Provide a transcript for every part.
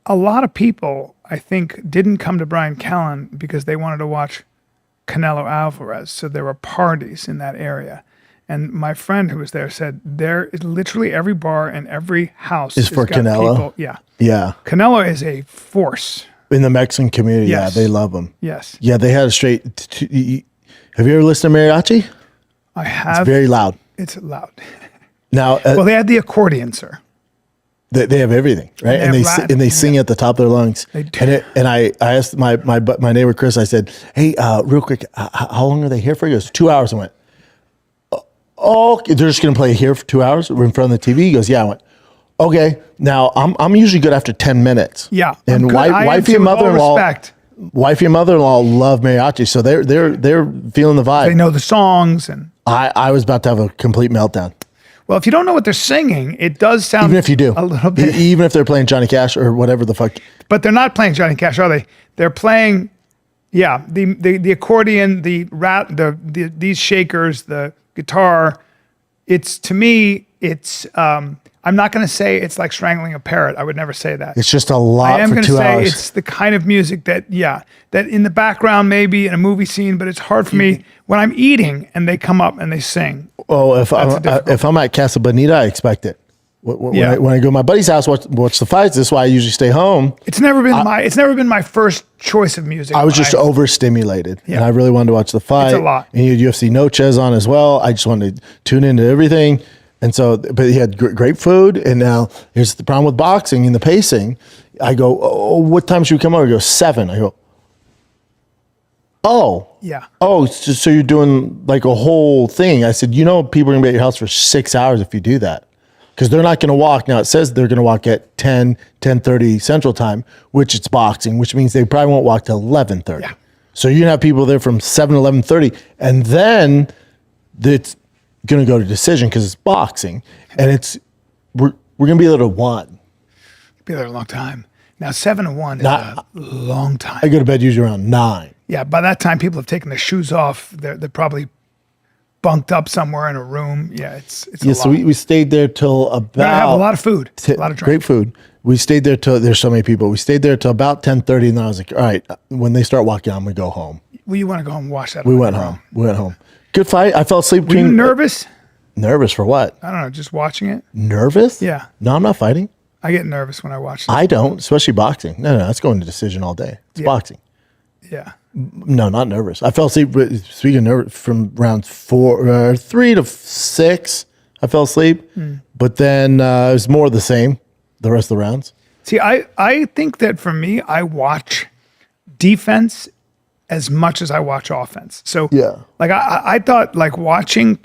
a lot of people, I think, didn't come to Brian Callen because they wanted to watch Canelo Alvarez. So there were parties in that area. And my friend who was there said there is literally every bar and every house is for Canelo. People, yeah. Yeah. Canelo is a force. In the Mexican community, Yes. yeah, they love him. Yes. Yeah, they had a straight... have you ever listened to mariachi? I have. It's very loud. It's loud. Now, well, they had the accordion, sir. They have everything, right? And they sing at the top of their lungs. They do. And I asked my neighbor Chris. I said, "Hey, real quick, how long are they here for?" He goes, 2 hours. I went, "Oh, they're just gonna play here for 2 hours in front of the TV." He goes, "Yeah." I went, "Okay." Now I'm usually good after 10 minutes. Yeah, and wifey and mother-in-law love mariachi, so they're feeling the vibe. They know the songs, and I was about to have a complete meltdown. Well, if you don't know what they're singing, it does sound even if you do a little bit. Even if they're playing Johnny Cash or whatever the fuck. But they're not playing Johnny Cash, are they? They're playing, yeah, the accordion, these shakers, the guitar. It's, to me, it's. I'm not going to say it's like strangling a parrot. I would never say that. It's just a lot for 2 hours. I am going to say it's the kind of music that in the background maybe in a movie scene, but it's hard for me when I'm eating and they come up and they sing. Oh, if I'm at Casa Bonita, I expect it. When I go to my buddy's house, watch the fights. This is why I usually stay home. It's never been my first choice of music. I was just overstimulated, and I really wanted to watch the fight. It's a lot. And you had UFC Noches on as well. I just wanted to tune into everything. And so, but he had great food. And now here's the problem with boxing and the pacing. I go, "Oh, what time should we come over?" He goes, 7. I go, "Oh, yeah. Oh, so you're doing like a whole thing." I said, "People are gonna be at your house for 6 hours if you do that, because they're not gonna walk." Now it says they're gonna walk at 10:30 Central Time, which it's boxing, which means they probably won't walk till 11:30. Yeah. So you're gonna have people there from 7 to 11:30, and then it's going to go to decision because it's boxing, and we're going to be there to 1. Be there a long time. Now 7 to 1 is a long time. I go to bed usually around 9. Yeah, by that time people have taken their shoes off. They're probably bunked up somewhere in a room. Yeah, it's a lot. So we stayed there till about. I have a lot of food, a lot of drink. Great food. We stayed there till there's so many people. We stayed there till about 10:30, and then I was like, "All right, when they start walking, I'm gonna go home." Well, you want to go home and watch that? We went home. Good fight. I fell asleep. Were you nervous? Nervous for what? I don't know, just watching it. Nervous? Yeah. No, I'm not fighting. I get nervous when I watch it. I don't, especially boxing. No, that's going to decision all day. It's boxing. Yeah. No, not nervous. I fell asleep. Speaking of nervous, from round 3 to 6, I fell asleep. But then it was more of the same the rest of the rounds. See, I think that for me, I watch defense as much as I watch offense. So like I thought like watching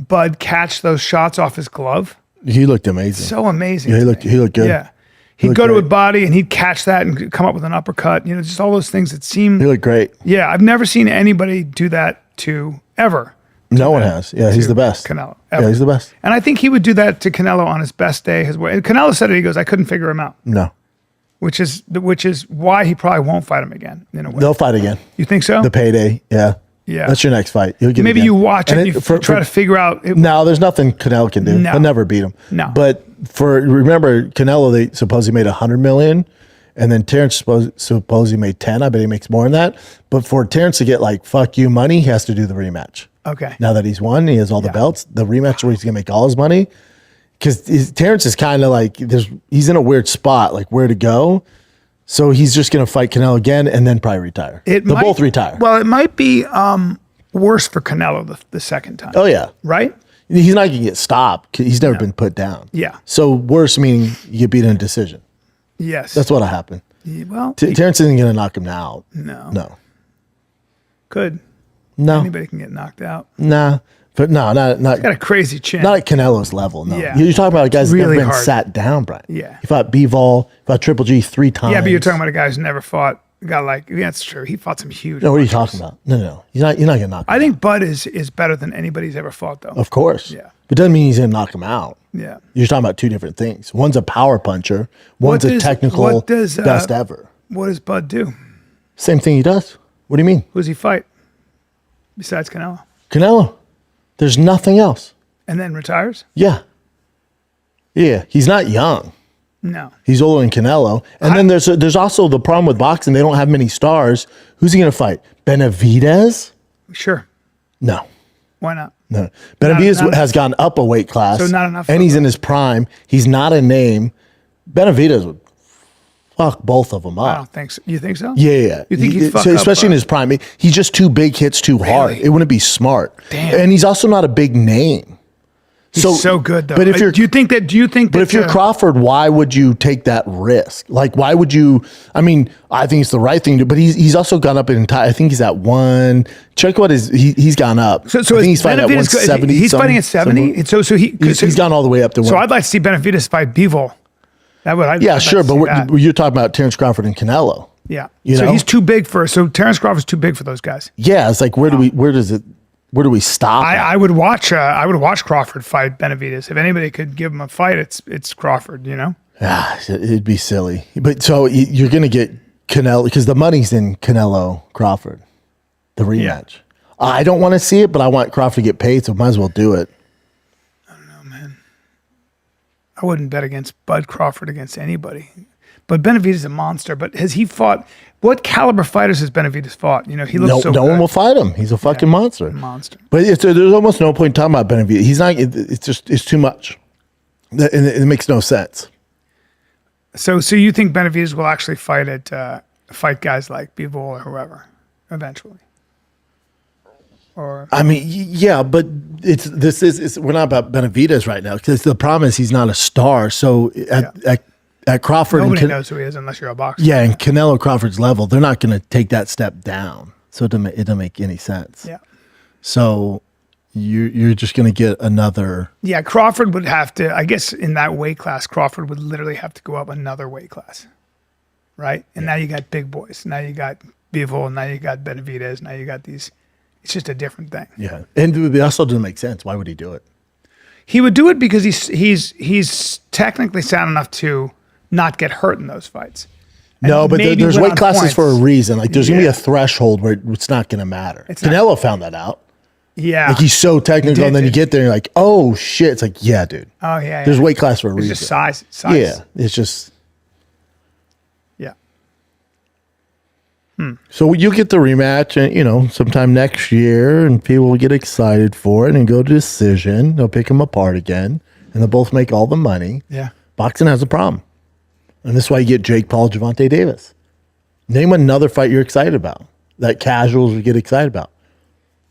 Bud catch those shots off his glove. He looked amazing. So amazing. Yeah, he looked good. Yeah. He'd go to a body and he'd catch that and come up with an uppercut. Just all those things that seem. He looked great. Yeah, I've never seen anybody do that ever. No one has. Yeah, he's the best. Canelo. Ever. Yeah, he's the best. And I think he would do that to Canelo on his best day. And Canelo said it. He goes, "I couldn't figure him out." No. Which is why he probably won't fight him again. In a way. They'll fight again. You think so? The Payday. Yeah. Yeah. That's your next fight. You'll get Maybe it you watch it and you try to figure out. No, there's nothing Canelo can do. No. He'll never beat him. No. But remember, Canelo, they supposedly made $100 million, and then Terrence supposedly made 10. I bet he makes more than that. But for Terrence to get like fuck you money, he has to do the rematch. Okay. Now that he's won, he has all the belts. The rematch where he's gonna make all his money, because Terrence is kind of like he's in a weird spot, like where to go. So he's just gonna fight Canelo again and then probably retire. They'll both retire. Well, it might be worse for Canelo the second time. Oh yeah, right. He's not gonna get stopped. He's never been put down. Yeah. So worse meaning you get beat in a decision. Yes. That's what'll happen. Yeah, well, Terrence isn't gonna knock him out. No. Could. No. Anybody can get knocked out. Nah. But no, not. He's got a crazy chin. Not at Canelo's level. No. Yeah. You're talking about a guy who's really never been hard. sat down, Brian. Yeah. He fought B-Vol, fought Triple G 3 times. Yeah, but you're talking about a guy who's never fought. That's true. He fought some huge. No, what are you talking about? No. You're not gonna knock him I think Bud is better than anybody's ever fought, though. Of course. Yeah. But it doesn't mean he's gonna knock him out. Yeah. You're talking about two different things. One's a power puncher. One's a technical best ever. What does Bud do? Same thing he does. What do you mean? Who does he fight besides Canelo? Canelo. There's nothing else. And then retires? Yeah. Yeah. He's not young. No. He's older than Canelo. And then there's also the problem with boxing. They don't have many stars. Who's he going to fight? Benavidez? Sure. No. Why not? No. Benavidez has gone up a weight class. So not enough. And he's in his prime. He's not a name. Benavidez would fuck both of them up. I don't think so. You think so? Yeah. You think he'd fuck so up, especially in his prime. He's just too big, hits too hard. It wouldn't be smart. Damn. And he's also not a big name. He's so good though. But if you're, do you think that? But if you're Crawford, why would you take that risk? Like, why would you? I mean, I think it's the right thing to. But he's also gone up in time. I think he's at one. Check what is he's gone up. So I think he's fighting at 170. He's fighting at 70. So he's gone all the way up to. So I'd like to see Benavidez fight Bivol. That would. Yeah, sure. But you're talking about Terrence Crawford and Canelo. Yeah. So he's too big for. So Terrence Crawford's too big for those guys. Yeah, it's like where do we stop? I would watch Crawford fight Benavidez. If anybody could give him a fight, it's Crawford. You know. Yeah, it'd be silly. But so you're going to get Canelo because the money's in Canelo Crawford, the rematch. Yeah. I don't want to see it, but I want Crawford to get paid, so might as well do it. I don't know, man. I wouldn't bet against Bud Crawford against anybody. But Benavidez is a monster. But has he fought? What caliber fighters has Benavidez fought? You know, he looks so good. No one will fight him. He's a fucking monster. Monster. But there's almost no point talking about Benavidez. He's not. It's too much. And it makes no sense. So you think Benavidez will actually fight guys like Bivol or whoever eventually? Or I mean, yeah, but we're not about Benavidez right now because the problem is he's not a star. So at Crawford, nobody knows who he is unless you're a boxer. Yeah, and Canelo Crawford's level, they're not going to take that step down. So it doesn't make any sense. Yeah. So you're just going to get another. Yeah, Crawford would have to. I guess in that weight class, Crawford would literally have to go up another weight class, right? And now you got big boys. Now you got Bivol. Now you got Benavidez. Now you got these. It's just a different thing. Yeah, and it also doesn't make sense. Why would he do it? He would do it because he's technically sound enough to not get hurt in those fights. And no, but there's weight classes for a reason. Like there's going to be a threshold where it's not going to matter. Canelo found that out. Yeah. Like he's so technical, and then you get there and you're like, oh shit. It's like, yeah, dude. Oh yeah. There's weight class for a reason. It's just size. Yeah. It's just. Yeah. So you get the rematch, and sometime next year, and people will get excited for it and go to decision. They'll pick them apart again, and they'll both make all the money. Yeah. Boxing has a problem. And this is why you get Jake Paul, Gervonta Davis. Name another fight you're excited about that casuals would get excited about.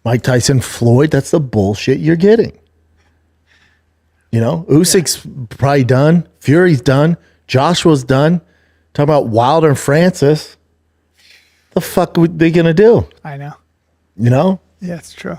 Mike Tyson, Floyd, that's the bullshit you're getting. Usyk's probably done. Fury's done. Joshua's done. Talking about Wilder and Francis. The fuck are they going to do? I know. You know? Yeah, it's true.